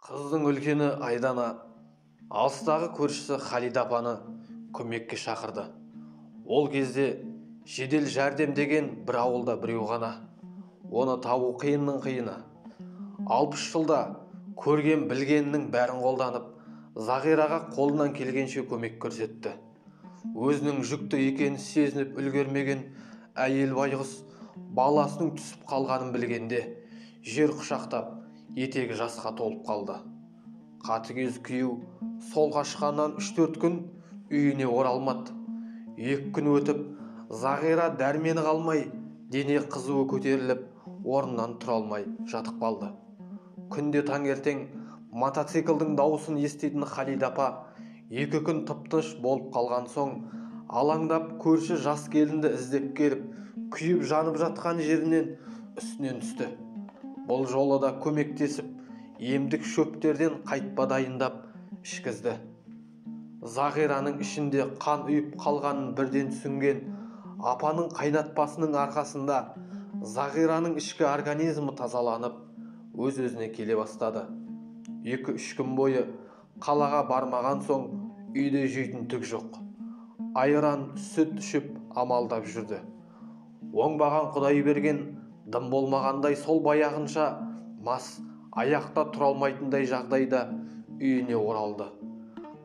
Қыздың үлкені Айдана алыстағы көршісі Халида апаны көмекке шақырды. Ол кезде жедел жәрдем деген бір ауылда біреу ғана. Оны табу қиынның қиыны. 60 жылда көрген білгенінің бәрін қолданып, Зағираға қолынан келгенше көмек көрсетті. Өзінің жүкті екенін сезініп үлгермеген әйел байғұс баласының түсіп қалғанын білгенде жер құшақтап, етегі жасқа толып қалды. Қатыгез күйеу сол қашқаннан 3-4 күн үйіне оралмады. 2 күн өтіп, Зағира дәрмені қалмай, дене қызуы көтеріліп, орнынан тұра алмай жатып қалды. Күнде таңертең мотоциклдің дауысын еститін Халида апа 2 күн тып-тыныш болып қалған соң, алаңдап көрші жас келінді іздеп келіп, күйіп жанып жатқан жерінен үстінен түсті. Бұл жолы да көмектесіп, емдік шөптерден қайтпа дайындап ішкізді. Зағираның ішінде қан ұйып қалғанын бірден түсінген апаның қайнатпасының арқасында Зағираның ішкі организмі тазаланып, өз-өзіне келе бастады. 2-3 күн бойы қалаға бармаған соң үйде жейтін түк жоқ. Айран, сүт ішіп амалдап жүрді. Оңбаған Құдай берген дым болмағандай сол баяғынша мас, аяқта тұра алмайтындай жағдайда үйіне оралды.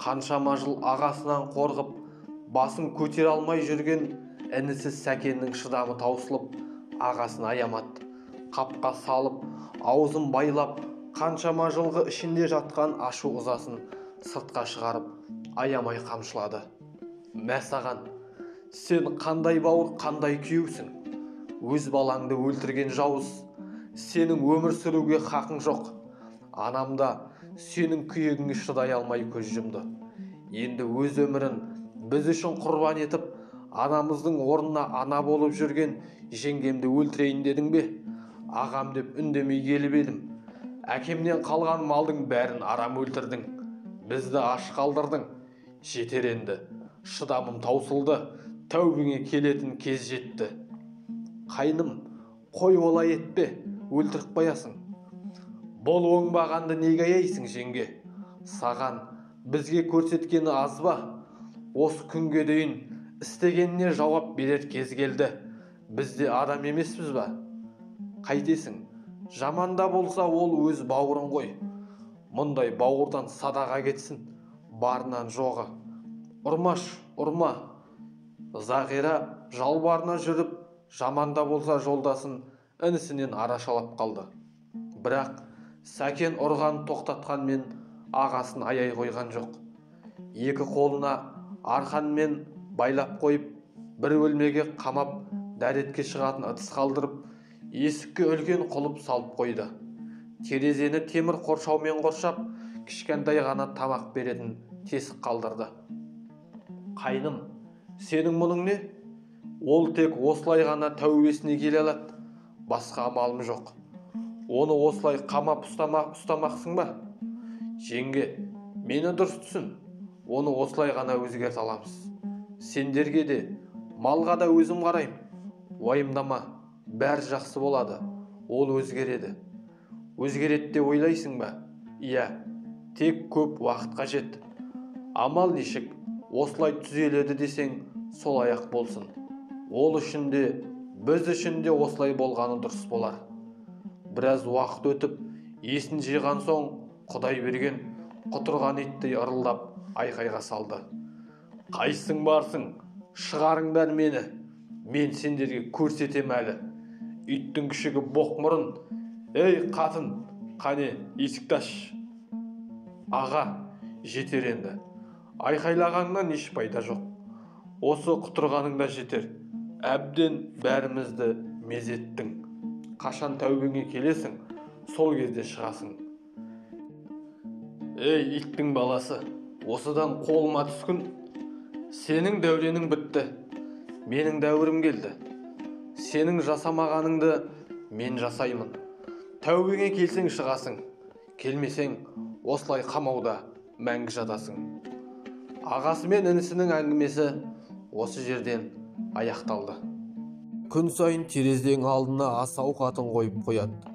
Қаншама жыл ағасынан қорғып, басын көтере алмай жүрген інісі Сәкеннің шыдамы таусылып, ағасын аямады. Қапқа салып, аузын байлап, қаншама жылғы ішінде жатқан ашу ызасын сыртқа шығарып, аямай қамшылады. Мә саған, сен қандай бауыр, қандай күйеусің? Өз балаңды өлтірген жауыз, сенің өмір сүруге хақың жоқ. Анам да сенің күйегіңе шыдай алмай көз жұмды. Енді өз өмірін біз үшін құрбан етіп, анамыздың орнына ана болып жүрген жеңгемді өлтірейін дедің бе? Ағам деп үндемей келіп едім. Әкемнен қалған малдың бәрін арам өлтірдің. Бізді аш қалдырдың. Жетер енді. Шыдамым таусылды. Тәубеңе келетін кез жетті. Қайным, қой олай етпе, өлтіріп қоясың. Бұл оңбағанды неге аяйсың, жеңге? Саған бізге көрсеткені аз ба? Осы күнге дейін істегеніне жауап берер кез келді. Біз де адам емеспіз ба? Қайтесің? Жаманда болса ол өз бауырың ғой. Мұндай бауырдан садаға кетсін, барынан жоғы. Ұрмаш, ұрма. Зағира жалбарына жүріп, жаманда болса жолдасын інісінен арашалап қалды. Бірақ Сәкен ұрған тоқтатқанмен ағасын аяй қойған жоқ. 2 қолына арқанмен байлап қойып, бір бөлмеге қамап, дәретке шығатын ыдыс қалдырып, есікке үлкен құлып салып қойды. Терезені темір қоршаумен қоршап, кішкентай ғана тамақ беретін тесік қалдырды. Қайным, сенің мұның не? Ол тек осылай ғана тәубесіне келе алады. Басқа амалым жоқ. Оны осылай қамап ұстамақсың ба? Жеңге, мені дұрыс түсін. Оны осылай ғана өзгерте аламыз. Сендерге де, малға да өзім қарайым. Уайымдама, бәрі жақсы болады. Ол өзгереді. Өзгереді деп ойлайсың ба? Иә, тек көп уақыт қажет. Амал нешік, осылай түзеледі десең, сол аяқ болсын. Ол үшін де, біз үшін де осылай болғаны дұрыс болар. Біраз уақыт өтіп, есін жиған соң, Құдай берген құтырған иттей ырылдап айқайға салды. Қайсың барсың? Шығарыңдар мені. Мен сендерге көрсетем әлі. Иттің күшігі боқ мұрын. Ей қатын, қане есікті аш. Аға, жетер енді. Айқайлағаннан еш пайда жоқ. Осы құтырғаның да жетер. Әбден бәрімізді мезеттің. Қашан тәубеңе келесің, сол кезде шығасың. Ей иттің баласы, осыдан қолыма түскін. Сенің дәуренің бітті, менің дәуірім келді. Сенің жасамағаныңды мен жасаймын. Тәубеңе келсең шығасың, келмесең осылай қамауда мәңгі жатасың. Ағасы мен інісінің әңгімесі осы жерден аяқталды. Күн сайын терезенің алдына ас ауқатын қойып қояды.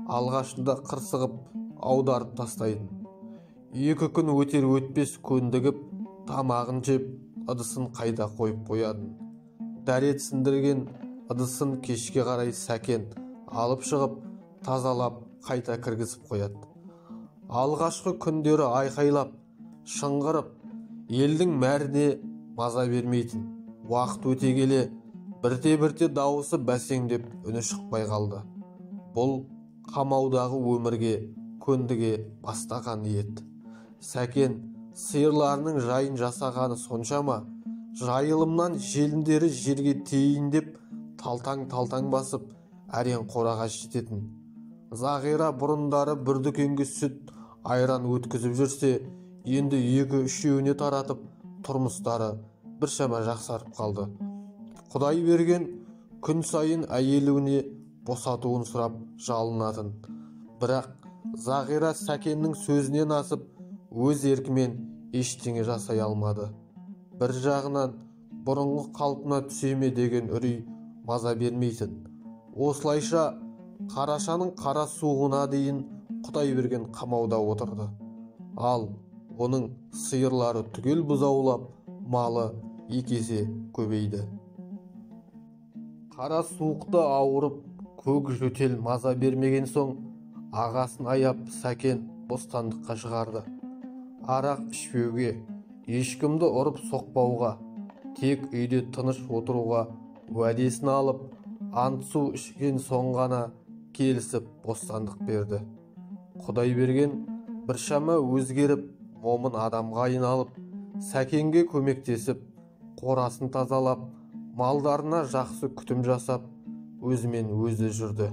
Алғашында қырсығып, аударып тастайтын. 2 күн өтер өтпес көндігіп, тамағын жеп, ыдысын қайта қойып қоядын. Дәрет сіндірген ыдысын кешке қарай Сәкен алып шығып, тазалап, қайта кіргізіп қояды. Алғашқы күндері айқайлап, шыңғырып, елдің мәріне маза бермейтін. Уақыт өте келе, бірте-бірте дауысы бәсеңдеп үні шықпай қалды. Бұл қамаудағы өмірге көндіге бастаған ет. Сәкен сиырларының жайын жасағаны соншама, жайылымнан желіндері жерге тейін деп талтаң-талтаң басып, әрең қораға жететін. Зағира бұрындары бір дүкенге сүт, айран өткізіп жүрсе, енді 2-3-еуіне таратып, тұрмыстары біршама жақсарып қалды. Құдай берген күн сайын әйеліне босатуын сұрап жалынатын. Бірақ Зағира Сәкеннің сөзінен асып, өз еркімен ештеңе жасай алмады. Бір жағынан бұрынғы қалпына түсеме деген үрей маза бермейтін. Осылайша қарашаның қара суығына дейін Құдай берген қамауда отырды. Ал оның сиырлары түгел бұзаулап, малы 2 есе көбейді. Қара суықта ауырып, көк жөтел маза бермеген соң, ағасын аяп Сәкен бостандыққа шығарды. Арақ ішпеуге, ешкімді ұрып соқпауға, тек үйде тыныш отыруға уәдесін алып, ант су ішкен соң ғана келісіп бостандық берді. Құдай берген біршама өзгеріп, момын адамға айналып, Сәкенге көмектесіп, қорасын тазалап, малдарына жақсы күтім жасап, өзімен өзі жүрді.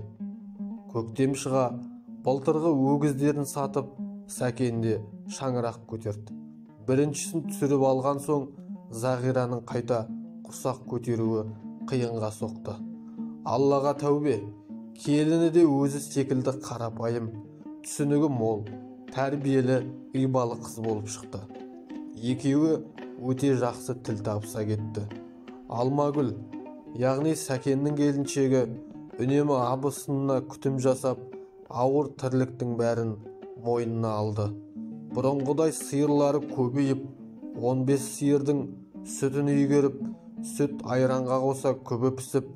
Көктем шыға, былтырғы өгіздерін сатып, Сәкенде шаңырақ көтерді. Біріншісін түсіріп алған соң, Зағираның қайта құрсақ көтеруі қиынға соқты. Аллаға тәубе, келіні де өзі секілді қарапайым, түсінігі мол, тәрбиелі, ибалы қыз болып шықты. Екеуі өте жақсы тіл табыса кетті. Алмагүл, яғни Сәкеннің келіншегі, үнемі абысынына күтім жасап, ауыр тірліктің бәрін мойнына алды. Бұрынғыдай сиырлары көбейіп, 15 сиырдың сүтін үйгеріп, сүт айранға қоса көбі пісіп,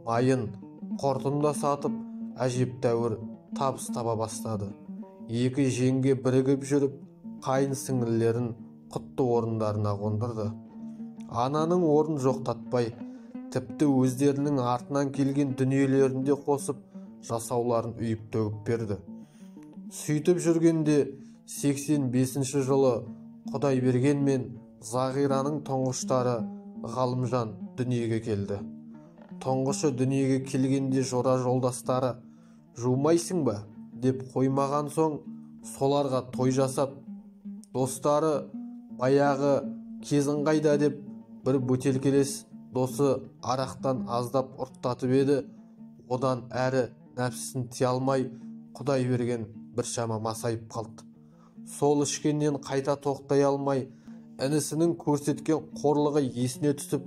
майын қортында сатып, әжептәуір табыс таба бастады. 2 жеңге бірігіп жүріп, қайын сіңлілерін құтты орындарына қондырды. Ананың орын жоқтатпай, тіпті өздерінің артынан келген дүниелерінде қосып, жасауларын үйіп төгіп берді. Сөйтіп жүргенде 85-ші жылы Құдай берген мен Зағираның тұңғыштары Ғалымжан дүниеге келді. Тұңғышы дүниеге келгенде жора жолдастары «Жумайсың ба?» деп қоймаған соң, соларға той жасап, достары баяғы кезің қайда деп бір бөтелкелес досы арақтан аздап ұрттатып еді, одан әрі нәпсісін тия алмай, Құдай берген біршама масайып қалды. Сол ішкеннен қайта тоқтай алмай, інісінің көрсеткен қорлығы есіне түсіп,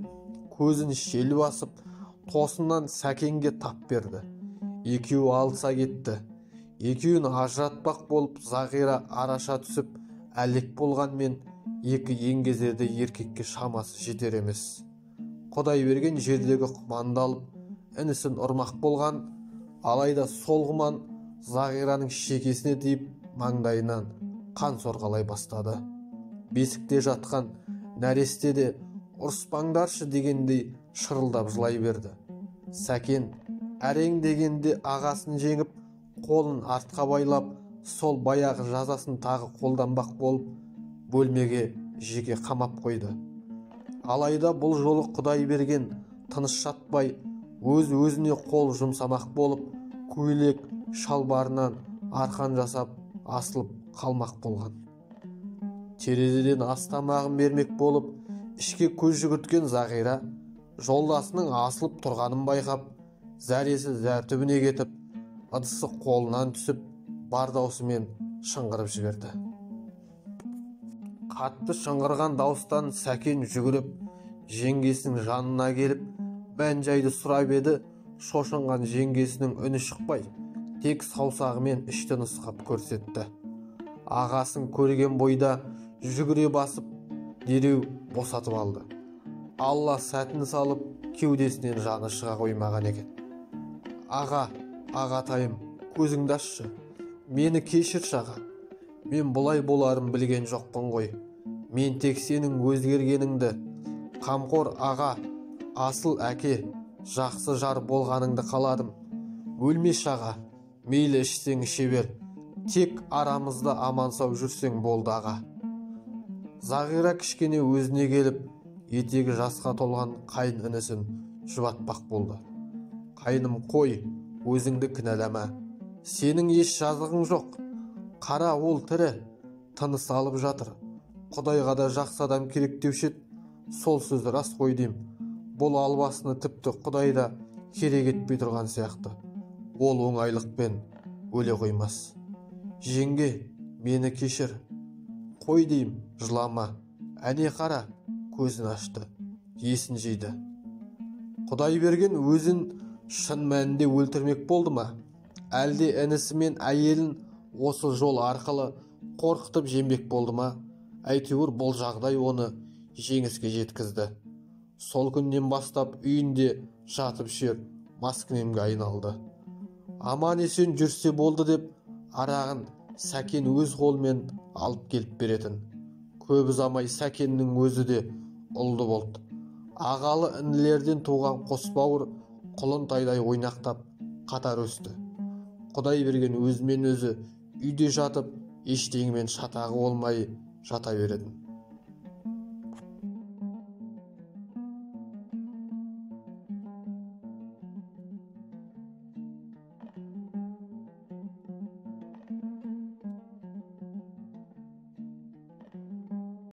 көзін шел басып, тосыннан Сәкенге тап берді. Екеуі алыса кетті. Екеуін ажыратпақ болып Зағира араша түсіп, әлек болғанмен, 2 еңгезерде еркекке шамасы жетер емес. Құдай берген жердегі құманды алып, інісін ұрмақ болған, алайда сол құман Зағираның шекесіне тиіп, маңдайынан қан сорғалай бастады. Бесікте жатқан нәресте де ұрыспаңдаршы дегендей шырылдап жылай берді. Сәкен әрең дегенде ағасын жеңіп, қолын артқа байлап, сол баяғы жазасын тағы қолданбақ болып, бөлмеге жеке қамап қойды. Алайда бұл жолы Құдай берген тыныш жатпай, өз-өзіне қол жұмсамақ болып, көйлек шалбарынан арқан жасап асылып қалмақ болған. Терезеден астамағын бермек болып, ішке көз жүгірткен Зағира, жолдасының асылып тұрғанын байқап, зәресі зәртүбіне кетіп, ыдысы қолынан түсіп, бар даусымен шыңғырып жіберді. Қатты шыңғырған дауыстан Сәкен жүгіріп, жеңгесінің жанына келіп, мән-жайды сұрап еді, шошынған жеңгесінің үні шықпай, тек саусағымен ішті нұсқап көрсетті. Ағасын көрген бойда жүгіре басып дереу босатып алды. Алла сәтін салып кеудесінен жаны шыға қоймаған екен. Ағатайым, көзіңді ашшы, мені кешірші аға. Мен бұлай боларын білген жоқпын ғой. Мен тек сенің өзгергеніңді, қамқор аға, асыл әке, жақсы жар болғаныңды қаладым. Өлмеш аға, мейлі ішсең іше бер, тек арамызда аман сау жүрсең болды аға. Зағира кішкене өзіне келіп, етегі жасқа толған қайын інісін жұбатпақ болды. Қайным, қой, өзіңді кінәлама. Сенің еш жазығың жоқ. Қара, ол тірі, тыныс алып жатыр. Құдайға да жақсы адам керек деуші еді. Сол сөзді рас қой деймін. Бұл албасыны тіпті Құдай да керек етпей тұрған сияқты. Ол оңайлықпен өле қоймас. Жеңге, мені кешір. Қой деймін, жылама. Әне қара, көзін ашты, есін жиды. Құдай берген өзін шын мәнінде өлтірмек болды ма? Әлде інісі мен әйелін осы жол арқылы қорқытып жембек болды ма? Әйтеуір бұл жағдай оны жеңіске жеткізді. Сол күннен бастап үйінде жатып шер маскүнемге айналды. Аман есен жүрсе болды деп арағын Сәкен өз қолымен алып келіп беретін. Көп ұзамай Сәкеннің өзі де ұлды болды. Ағалы інілерден туған қос бауыр құлынтайдай ойнақтап қатар өсті. Құдай берген өзімен өзі үйде жатып, ештеңемен шатағы болмай жата беретін.